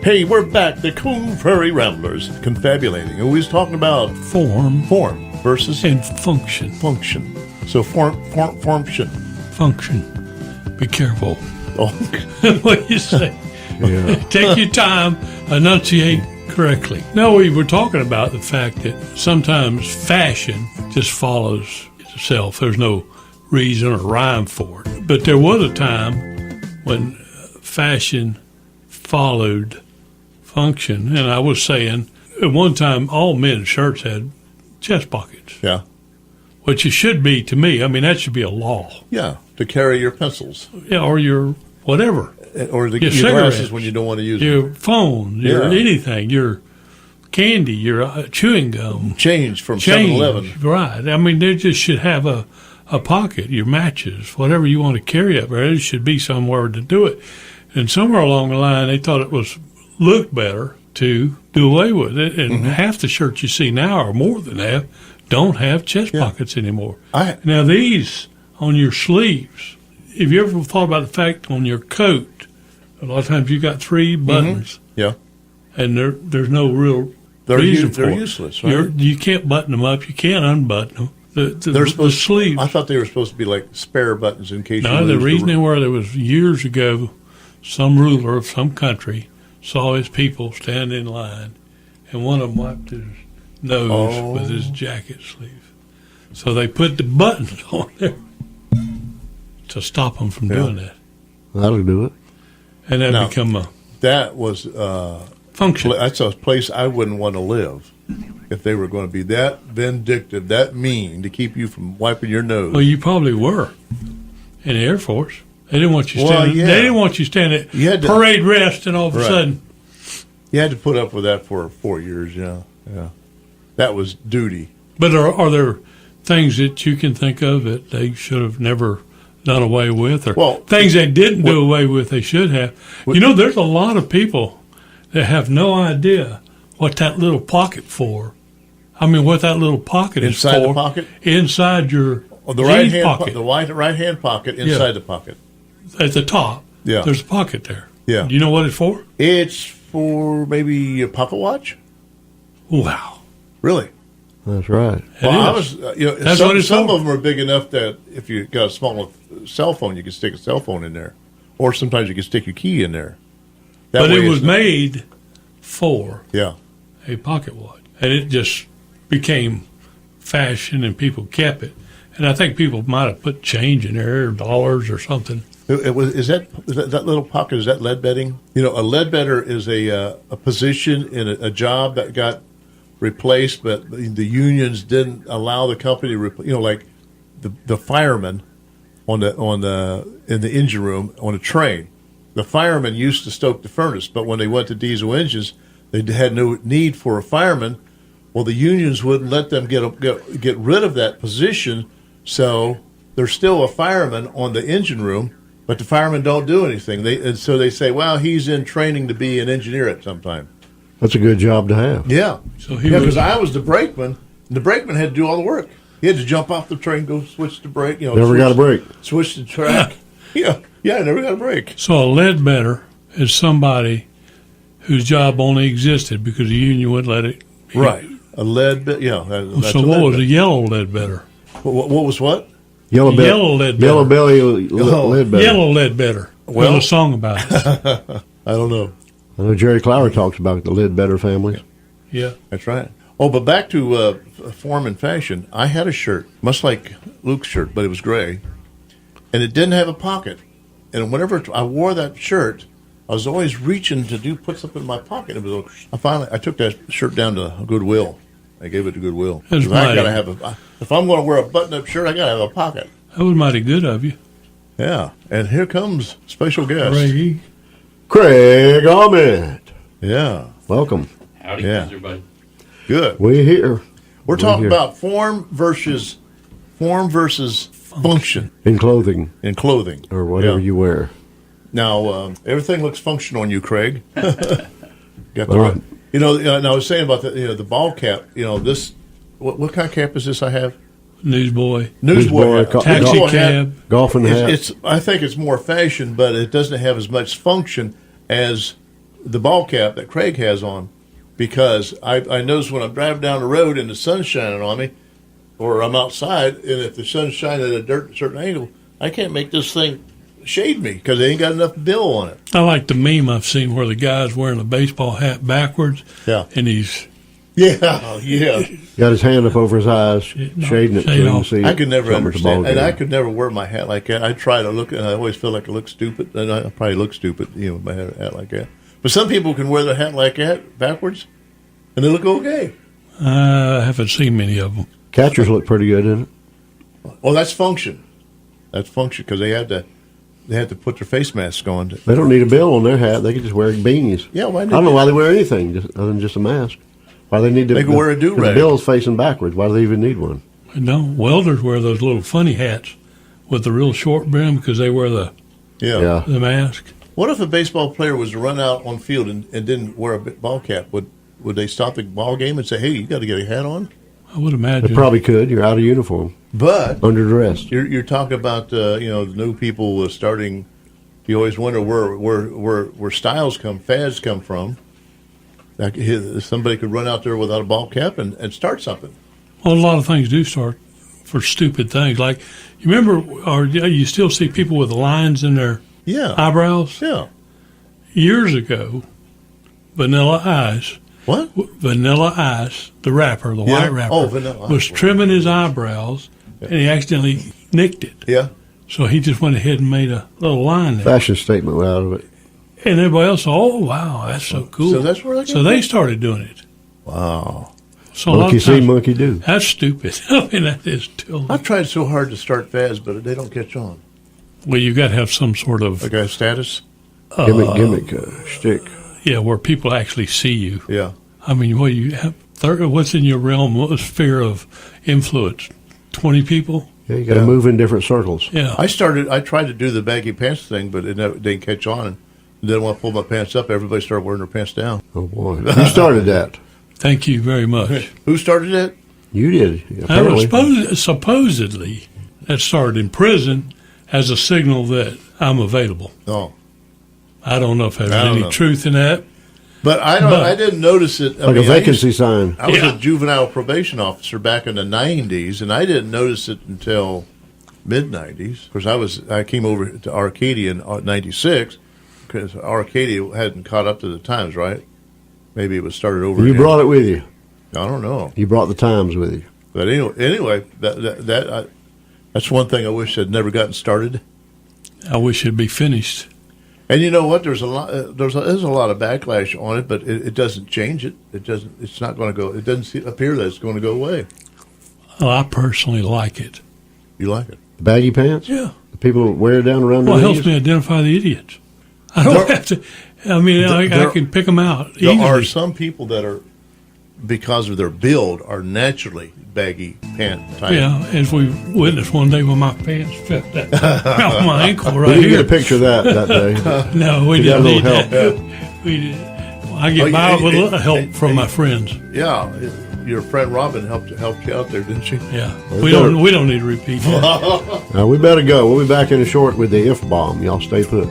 Hey, we're back, the Coon Prairie Ramblers, confabulating. And we was talking about Form versus and function. function. So function. Function. Be careful. Oh, What you say. Yeah. Take your time, enunciate correctly. No, we were talking about the fact that sometimes fashion just follows itself. There's no reason or rhyme for it. But there was a time when fashion followed function. And I was saying, at one time, all men's shirts had chest pockets, yeah. which it should be to me. I mean, that should be a law. Yeah, to carry your pencils. Yeah, or your whatever. Or your Your glasses cigarettes. when you don't want to use them. Your phone, your Yeah. anything, your candy, your chewing gum. Change from Change, 7-Eleven. right. I mean, they just should have a pocket, your matches, whatever you want to carry up there. It should be somewhere to do it. And somewhere along the line, they thought it was look better to do away with it. And half the shirts you see now, or more than half, don't have chest pockets anymore. Now, these on your sleeves, have you ever thought about the fact on your coat, a lot of times you got 3 buttons, Yeah. and there's no real They're reason for it. useless, right? You can't button them up. You can't unbutton them. The sleeves. I thought they were supposed to be like spare buttons in case you No, lose the reason they were, there was years ago, some ruler of some country saw his people stand in line, and one of them wiped his nose with his jacket sleeve. So they put the buttons on there to stop them from doing that. That'll do it. And that become a That was function. that's a place I wouldn't want to live if they were going to be that vindictive, that mean to keep you from wiping your nose. Well, you probably were in the Air Force. They didn't want you Well, standing. yeah. They didn't want you standing You had at to- parade rest, and all of a Right. sudden, You had to put up with that for 4 years. Yeah. That was duty. But are there things that you can think of that they should have never done away with, or things they didn't do away with they should have? There's a lot of people that have no idea what that little pocket for. I mean, what that little pocket is for. Inside the pocket? Inside your The right jeans hand pocket. the right hand pocket inside the pocket. At the top, Yeah. there's a pocket there. Yeah. Do you know what it's for? It's for maybe a pocket watch. Wow. Really? That's right. Well, It I is. was, That's what it's some for. of them are big enough that if you got a small cell phone, you can stick a cell phone in there, or sometimes you can stick your key in there. But way it was it's not- made for Yeah, a pocket watch, and it just became fashion, and people kept it. And I think people might have put change in there, dollars or something. it was. Is that little pocket? Is that lead bedding? A lead bedder is a position in a job that got replaced, but the unions didn't allow the company to replace. Like the firemen in the engine room on a train. The firemen used to stoke the furnace, but when they went to diesel engines, they had no need for a fireman. Well, the unions wouldn't let them get rid of that position, so there's still a fireman on the engine room, but the firemen don't do anything. And so they say, well, he's in training to be an engineer at some time. That's a good job to have. Yeah. So because I was the brakeman. The brakeman had to do all the work. He had to jump off the train, go switch the brake. Never got a break. Switch the track. yeah, never got a break. So a lead bedder is somebody whose job only existed because the union wouldn't let it. Right. A lead bed. Yeah. That's So what was a yellow lead bedder? What was what? Yellow lead Yellow bedder. belly lead bedder. Yellow lead bedder. Well- There's a song about it. I don't know. I know Jerry Clower talks about the lead bedder families. Yeah. That's right. Oh, but back to form and fashion. I had a shirt, much like Luke's shirt, but it was gray, and it didn't have a pocket. And whenever I wore that shirt, I was always reaching to put something in my pocket. I took that shirt down to Goodwill. I gave it to Goodwill. That's 'Cause I mighty. gotta have if I'm going to wear a button-up shirt, I got to have a pocket. That was mighty good of you. Yeah. And here comes special guest. Ray. Craig Ahmed. Yeah. Welcome. Howdy, Yeah. everybody. Good. We here. We're talking about form versus function In clothing in clothing or whatever you wear. Now, everything looks functional on you, Craig. Got All right. and I was saying about the ball cap. This, what kind of cap is this? I have Newsboy. newsboy hat. Taxi Newsboy hat. cab. Golfing hat. I think it's more fashion, but it doesn't have as much function as the ball cap that Craig has on, because I notice when I'm driving down the road and the sun's shining on me, or I'm outside, and if the sun's shining at a certain angle, I can't make this thing shade me because they ain't got enough bill on it. I like the meme I've seen where the guy's wearing a baseball hat backwards. Yeah. And he's Yeah. Got his hand up over his eyes, shading it so shade you can off. see. I could never something at the ball understand, and I game. could never wear my hat like that. I try to look, and I always feel like I look stupid, and I probably look stupid, with my hat like that. But some people can wear their hat like that backwards, and they look okay. I haven't seen many of them. Catchers look pretty good in it. Well, that's function. That's function because they had to put their face masks on. They don't need a bill on their hat. They can just wear beanies. Yeah, why I don't know why they wear anything other than just a mask. Why they need to? They can wear a do-rag. The bill's facing backwards. Why do they even need one? No, welders wear those little funny hats with the real short brim because they wear the Yeah. mask. What if a baseball player was to run out on field and didn't wear a ball cap? Would they stop the ball game and say, "Hey, you got to get a hat on"? I would They imagine. probably could. You're out of uniform, But underdressed. you're talking about the new people starting. You always wonder where styles fads come from. Like somebody could run out there without a ball cap and start something. Well, a lot of things do start for stupid things. Like, you remember, or you still see people with lines in their Yeah, eyebrows? yeah. Years ago, Vanilla Ice, What? Vanilla Ice, the rapper, the Yeah. white rapper, Oh, Vanilla Ice. was trimming his eyebrows, and he accidentally nicked it. Yeah. So he just went ahead and made a little line there. Fashion statement out of it. And everybody else, oh, wow, that's so cool. So that's where they So they started doing it. Wow. So a lot Monkey of see, times, monkey do. that's stupid. I mean, that is totally. I've tried so hard to start fads, but they don't catch on. Well, you got to have some sort of, Like a status. Gimmick, shtick. yeah, where people actually see you. Yeah. I mean, what you have, what's in your realm, what sphere of influence? 20 people? Yeah, you got to Yeah. move in different circles. Yeah. I tried to do the baggy pants thing, but it didn't catch on. And then when I pulled my pants up, everybody started wearing their pants down. Oh boy, you started that. Thank you very much. Who started it? You did. I was Apparently. supposedly, that started in prison as a signal that I'm available. Oh. I don't know if there's I don't any know. truth in that. But I didn't notice it. Like a vacancy sign. I was Yeah. a juvenile probation officer back in the 90s, and I didn't notice it until mid-90s. Of course, I came over to Arcadia in 96 because Arcadia hadn't caught up to the times, right? Maybe it was started over You again. brought it with you. I don't know. You brought the times with you. But anyway, that's one thing I wish had never gotten started. I wish it'd be finished. And you know what? There's a lot of backlash on it, but it doesn't change it. It doesn't. It's not going to go. It doesn't appear that it's going to go away. Well, I personally like it. You like it? Baggy pants? Yeah. The people wear it down around Well, it their helps knees? me identify the idiots. I don't have to. I mean, I there- can pick them out There are easily. some people that are, because of their build, are naturally baggy pant type. Yeah, as we witnessed one day when my pants fit that around my ankle We right didn't here. get a picture of that day. No, we You got didn't a need little that. We did. I get Oh, by yeah, with a yeah, little help yeah, from yeah. my friends. Yeah, your friend Robin helped you out there, didn't she? Yeah, Well, we better- don't need to repeat that. We better go. We'll be back in a short with the If Bomb. Y'all stay put.